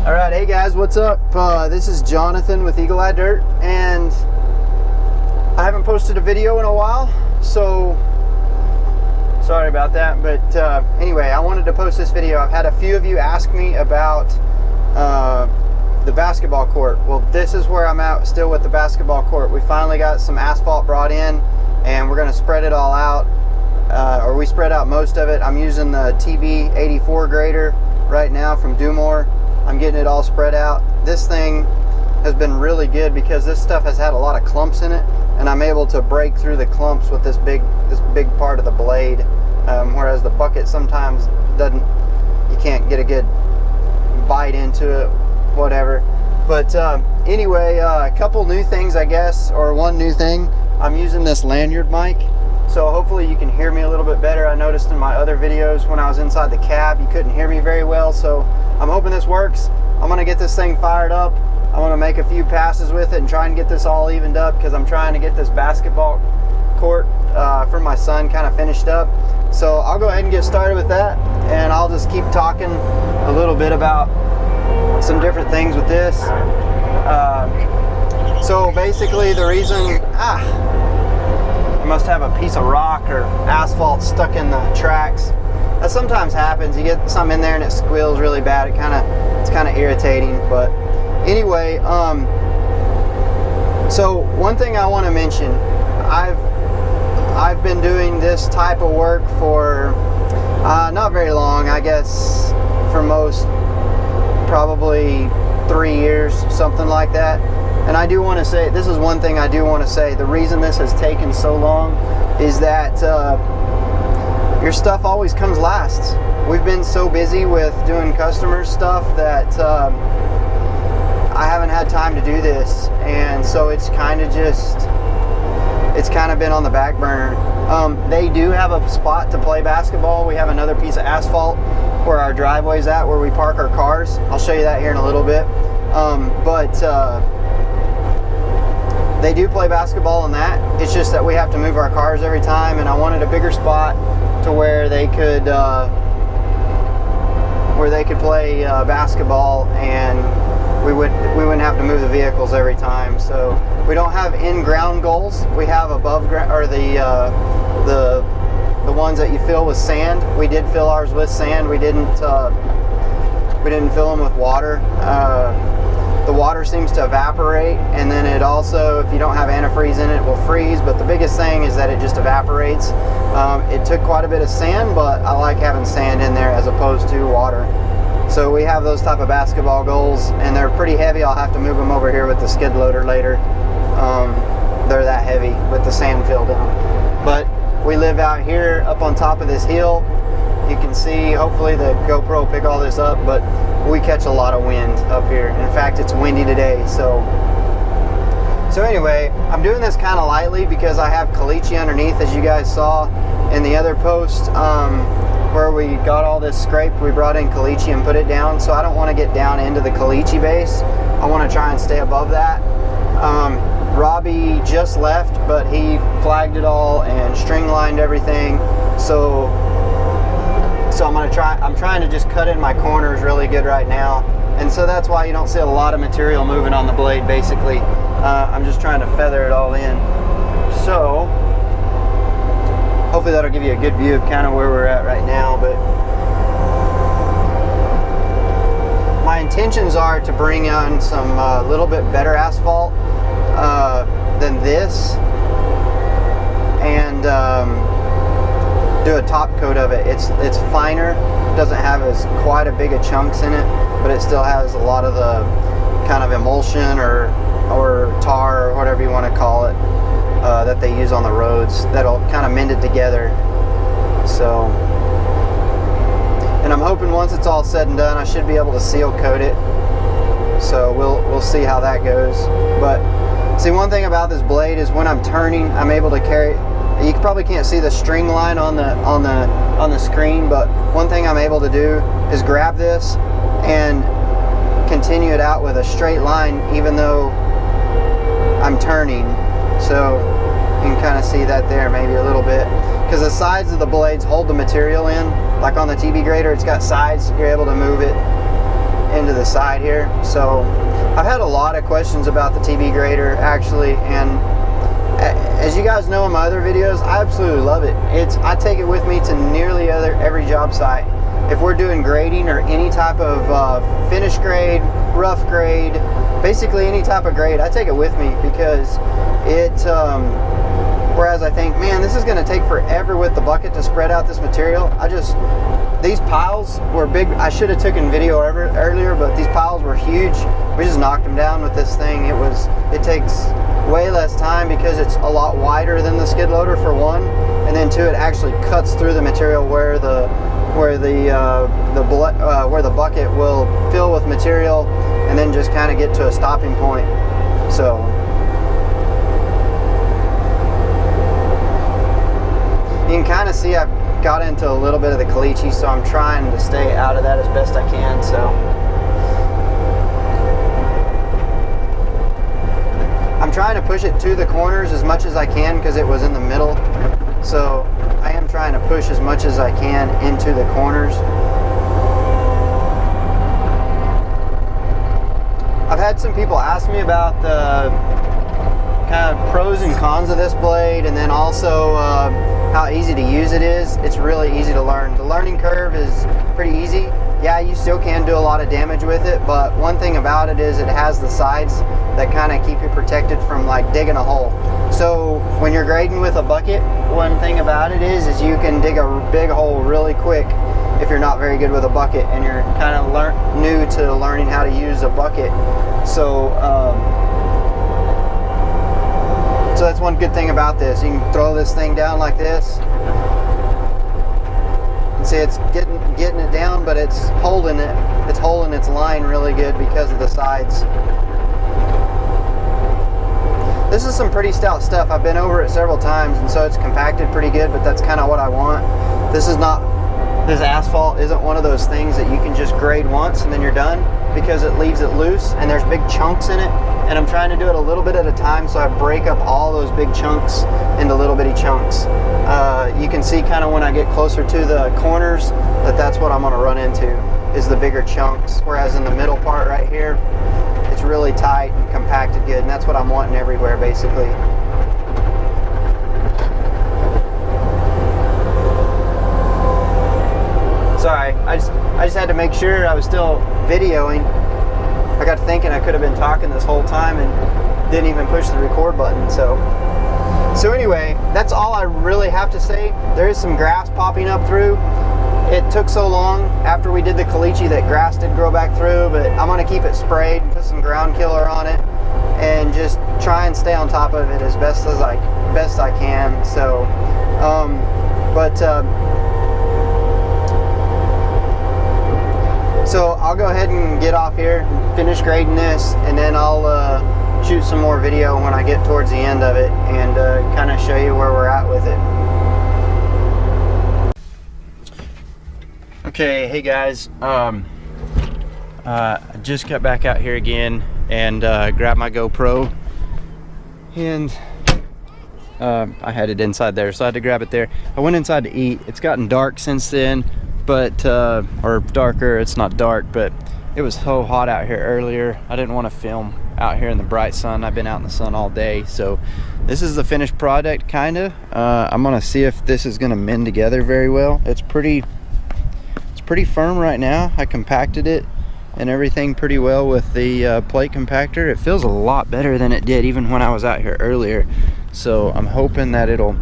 All right, hey guys, what's up? This is Jonathan with Eagle Eye Dirt, and I haven't posted a video in a while, so sorry about that. But anyway, I wanted to post this video. I've had a few of you ask me about the basketball court. Well, this is where I'm at still with the basketball court. We finally got some asphalt brought in, and we're going to spread it all out, or we spread out most of it. I'm using the TB84 grader right now from Dumore. I'm getting it all spread out. This thing has been really good because this stuff has had a lot of clumps in it, and I'm able to break through the clumps with this big part of the blade, whereas the bucket sometimes doesn't. You can't get a good bite into it, whatever. But anyway, a couple new things, I guess, or one new thing. I'm using this lanyard mic, so hopefully you can hear me a little bit better. I noticed in my other videos when I was inside the cab, you couldn't hear me very well, so I'm hoping this works. I'm gonna get this thing fired up. I want to make a few passes with it and try and get this all evened up, because I'm trying to get this basketball court for my son kind of finished up. So I'll go ahead and get started with that, and I'll just keep talking a little bit about some different things with this. So basically the reason, I must have a piece of rock or asphalt stuck in the tracks. That sometimes happens. You get some in there and it squeals really bad. It's kind of irritating. But anyway, so one thing I want to mention, I've been doing this type of work for not very long. I guess for most, probably 3 years, something like that. And I do want to say, this is one thing I do want to say. The reason this has taken so long is that your stuff always comes last. We've been so busy with doing customer stuff that I haven't had time to do this, and so it's kind of been on the back burner. They do have a spot to play basketball. We have another piece of asphalt where our driveway's at, where we park our cars. I'll show you that here in a little bit. But they do play basketball on that. It's just that we have to move our cars every time, and I wanted a bigger spot to where they could play basketball, and we wouldn't have to move the vehicles every time. So we don't have in-ground goals. We have above ground, or the ones that you fill with sand. We did fill ours with sand. We didn't fill them with water. The water seems to evaporate, and then it also, if you don't have antifreeze in it, will freeze. But the biggest thing is that it just evaporates. It took quite a bit of sand, but I like having sand in there as opposed to water. So we have those type of basketball goals, and they're pretty heavy. I'll have to move them over here with the skid loader later. They're that heavy with the sand filled in them. But we live out here up on top of this hill. You can see, hopefully the GoPro will pick all this up, but we catch a lot of wind up here. In fact, it's windy today. So anyway, I'm doing this kind of lightly because I have caliche underneath, as you guys saw in the other post, where we got all this scraped. We brought in caliche and put it down, so I don't want to get down into the caliche base. I want to try and stay above that. Robbie just left, but he flagged it all and string lined everything. So I'm trying to just cut in my corners really good right now, and so that's why you don't see a lot of material moving on the blade. Basically, I'm just trying to feather it all in. So hopefully that'll give you a good view of kind of where we're at right now. But my intentions are to bring on some little bit better asphalt than this, and do a top coat of it. It's finer, doesn't have quite a big of chunks in it, but it still has a lot of the kind of emulsion or tar or whatever you want to call it that they use on the roads. That'll kind of mend it together. So, and I'm hoping once it's all said and done, I should be able to seal coat it. So we'll see how that goes. But see, one thing about this blade is when I'm turning, I'm able to carry. You probably can't see the string line on the screen, but one thing I'm able to do is grab this and continue it out with a straight line, even though I'm turning. So you can kind of see that there maybe a little bit, because the sides of the blades hold the material in. Like on the TB grader, it's got sides. You're able to move it into the side here. So I've had a lot of questions about the TB grader actually, and as you guys know in my other videos, I absolutely love it. I take it with me to nearly every job site. If we're doing grading or any type of finish grade, rough grade, basically any type of grade, I take it with me because whereas I think, man, this is going to take forever with the bucket to spread out this material. These piles were big. I should have taken video earlier, but these piles were huge. We just knocked them down with this thing. It takes way less time because it's a lot wider than the skid loader for one, and then two, it actually cuts through the material where the bucket will fill with material and then just kind of get to a stopping point. So you can kind of see I've got into a little bit of the caliche, so I'm trying to stay out of that as best I can. So I'm trying to push it to the corners as much as I can because it was in the middle. So I am trying to push as much as I can into the corners. I've had some people ask me about the kind of pros and cons of this blade, and then also how easy to use it is. It's really easy to learn. The learning curve is pretty easy. Yeah, you still can do a lot of damage with it, but one thing about it is it has the sides that kind of keep you protected from like digging a hole. So when you're grading with a bucket, one thing about it is you can dig a big hole really quick if you're not very good with a bucket and you're kind of new to learning how to use a bucket. So so that's one good thing about this. You can throw this thing down like this. And see, it's getting it down, but it's holding it. It's holding its line really good because of the sides. This is some pretty stout stuff. I've been over it several times, and so it's compacted pretty good, but that's kind of what I want. This asphalt isn't one of those things that you can just grade once and then you're done, because it leaves it loose and there's big chunks in it, and I'm trying to do it a little bit at a time, so I break up all those big chunks into little bitty chunks. You can see kind of when I get closer to the corners that's what I'm going to run into, is the bigger chunks, whereas in the middle part right here, it's really tight and compacted good, and that's what I'm wanting everywhere basically. Sorry, I just had to make sure I was still videoing. I got thinking I could have been talking this whole time and didn't even push the record button. So anyway, that's all I really have to say. There is some grass popping up through. It took so long after we did the caliche that grass did grow back through, but I'm going to keep it sprayed and put some ground killer on it and just try and stay on top of it as best I can. So so I'll go ahead and get off here and finish grading this, and then I'll shoot some more video when I get towards the end of it and kind of show you where we're at with it. Okay, hey guys, I just got back out here again and grabbed my GoPro, and I had it inside there, so I had to grab it there. I went inside to eat. It's gotten dark since then, but or darker. It's not dark, but it was so hot out here earlier. I didn't want to film out here in the bright sun. I've been out in the sun all day, so this is the finished product, kinda. I'm gonna see if this is gonna mend together very well. It's pretty firm right now. I compacted it and everything pretty well with the plate compactor. It feels a lot better than it did even when I was out here earlier, so I'm hoping that it'll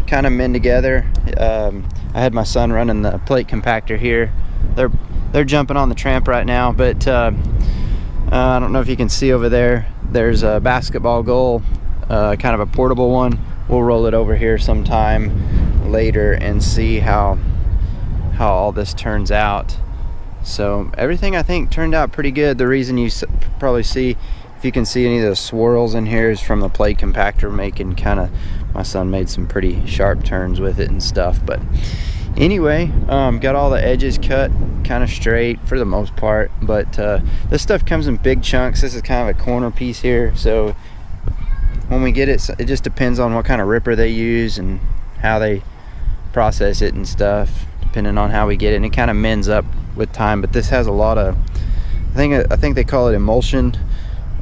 kind of mend together. I had my son running the plate compactor here. They're jumping on the tramp right now, but I don't know if you can see over there, there's a basketball goal, kind of a portable one. We'll roll it over here sometime later and see how all this turns out. So everything I think turned out pretty good. The reason you probably see, if you can see any of the swirls in here, is from the plate compactor making my son made some pretty sharp turns with it and stuff. But anyway, got all the edges cut kind of straight for the most part, but this stuff comes in big chunks. This is kind of a corner piece here, so when we get it, it just depends on what kind of ripper they use and how they process it and stuff, depending on how we get it, and it kind of mends up with time. But this has a lot of I think they call it emulsion,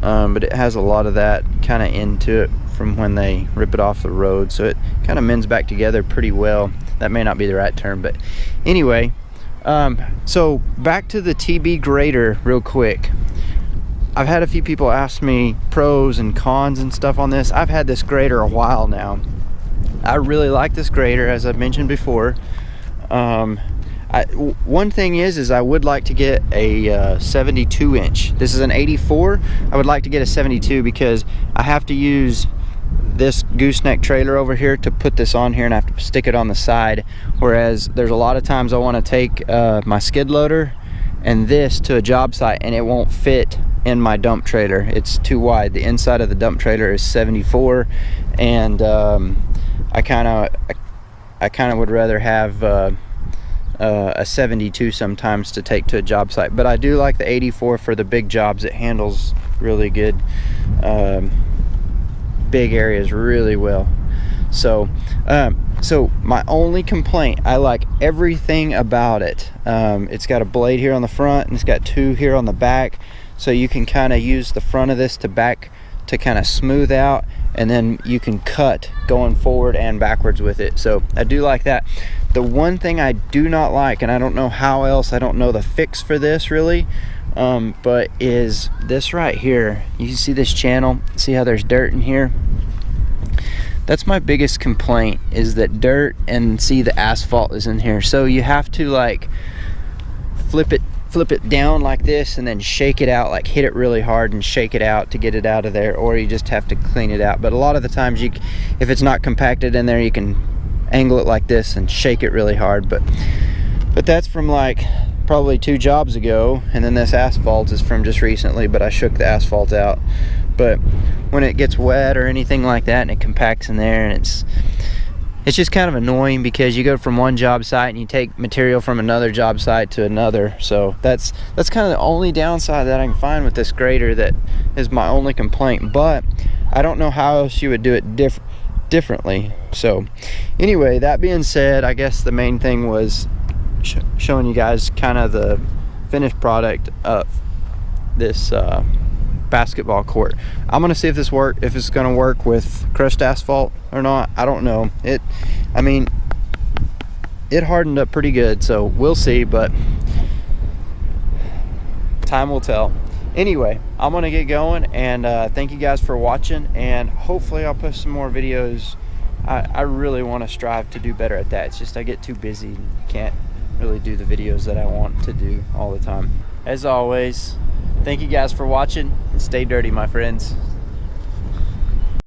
but it has a lot of that kind of into it from when they rip it off the road, so it kind of mends back together pretty well. That may not be the right term, but anyway, so back to the TB grader real quick. I've had a few people ask me pros and cons and stuff on this. I've had this grader a while now. I really like this grader, as I've mentioned before. One thing is I would like to get a 72 inch. This is an 84. I would like to get a 72 because I have to use this gooseneck trailer over here to put this on here, and I have to stick it on the side, whereas there's a lot of times I want to take my skid loader and this to a job site and it won't fit in my dump trailer. It's too wide. The inside of the dump trailer is 74, and I kind of would rather have a 72 sometimes to take to a job site, but I do like the 84 for the big jobs. It handles really good big areas really well. So so my only complaint, I like everything about it. It's got a blade here on the front and it's got two here on the back, so you can kind of use the front of this to back to kind of smooth out, and then you can cut going forward and backwards with it. So I do like that. The one thing I do not like, and I don't know how else, I don't know the fix for this really, but is this right here. You see this channel, see how there's dirt in here? That's my biggest complaint, is that dirt, and see the asphalt is in here. So you have to like flip it down like this and then shake it out, like hit it really hard and shake it out to get it out of there, or you just have to clean it out. But a lot of the times if it's not compacted in there, you can angle it like this and shake it really hard. But that's from like probably 2 jobs ago, and then this asphalt is from just recently, but I shook the asphalt out. But when it gets wet or anything like that and it compacts in there, and it's just kind of annoying because you go from one job site and you take material from another job site to another. So that's kind of the only downside that I can find with this grader. That is my only complaint, but I don't know how else you would do it differently. So anyway, that being said, I guess the main thing was showing you guys kind of the finished product of this basketball court. I'm gonna see if it's gonna work with crushed asphalt or not. I don't know. I mean, it hardened up pretty good, so we'll see, but time will tell. Anyway, I'm gonna get going, and thank you guys for watching, and hopefully I'll post some more videos. I really want to strive to do better at that. It's just I get too busy and can't really do the videos that I want to do all the time. As always, thank you guys for watching, and stay dirty, my friends.